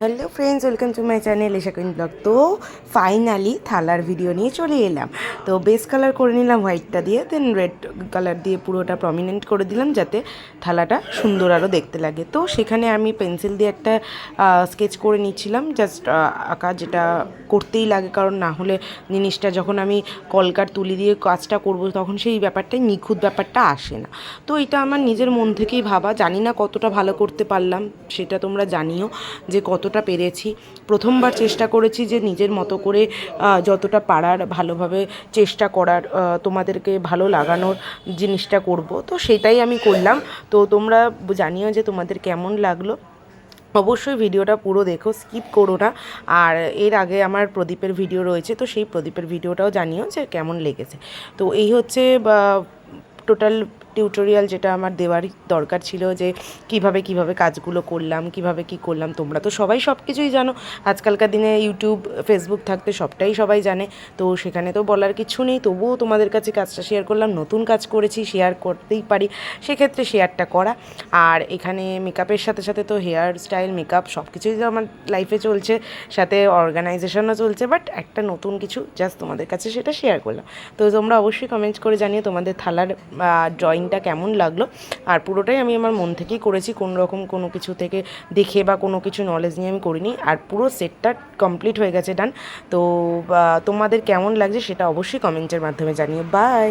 Hello friends, welcome to my channel Esha queen blog. তো finally থালার video নিয়ে চলে এলাম। তো বেস কালার করে নিলাম হোয়াইটটা দিয়ে, দেন রেড কালার দিয়ে পুরোটা প্রমিনেন্ট করে দিলাম যাতে থালাটা সুন্দর আরও দেখতে লাগে। তো সেখানে আমি পেন্সিল দিয়ে একটা স্কেচ করে নিচ্ছিলাম, জাস্ট আঁকা, যেটা করতেই লাগে, কারণ না হলে জিনিসটা যখন আমি কলকার তুলি দিয়ে কাজটা করব তখন সেই ব্যাপারটাই নিখুঁত ব্যাপারটা আসে না। তো এটা আমার নিজের মন থেকেই ভাবা, জানি না কতটা ভালো করতে পারলাম, সেটা তোমরা জানিও যে কতটা পেরেছি। প্রথমবার চেষ্টা করেছি যে নিজের মতো করে যতটা পারার ভালোভাবে চেষ্টা করার, তোমাদেরকে ভালো লাগানোর জিনিসটা করব। তো সেটাই আমি করলাম। তো তোমরা জানিও যে তোমাদের কেমন লাগলো। অবশ্যই ভিডিওটা পুরো দেখো, স্কিপ করো না। আর এর আগে আমার প্রদীপের ভিডিও রয়েছে, তো সেই প্রদীপের ভিডিওটাও জানিও যে কেমন লেগেছে। তো এই হচ্ছে টোটাল টিউটোরিয়াল যেটা আমার দেওয়ারই দরকার ছিল, যে কিভাবে কাজগুলো করলাম, কিভাবে কি করলাম। তোমরা তো সবাই সব কিছুই জানো, আজকালকার দিনে ইউটিউব ফেসবুক থাকতে সবটাই সবাই জানে, তো সেখানে তো বলার কিছু নেই। তবুও তোমাদের কাছে কাজটা শেয়ার করলাম, নতুন কাজ করেছি, শেয়ার করতেই পারি, সেক্ষেত্রে শেয়ারটা করা। আর এখানে মেকআপের সাথে সাথে তো হেয়ার স্টাইল, মেকআপ সব কিছুই তো আমার লাইফে চলছে, সাথে অর্গানাইজেশনও চলছে, বাট একটা নতুন কিছু জাস্ট তোমাদের কাছে সেটা শেয়ার করলাম। তো তোমরা অবশ্যই কমেন্ট করে জানিও তোমাদের থালার ড্রয়িংটা কেমন লাগলো। আর পুরোটাই আমি আমার মন থেকেই করেছি, কোনো রকম কোনো কিছু থেকে দেখে বা কোনো কিছু নলেজ নিয়ে আমি করিনি। আর পুরো সেটটা কমপ্লিট হয়ে গেছে, ডান। তো তোমাদের কেমন লাগছে সেটা অবশ্যই কমেন্টের মাধ্যমে জানিও। বাই।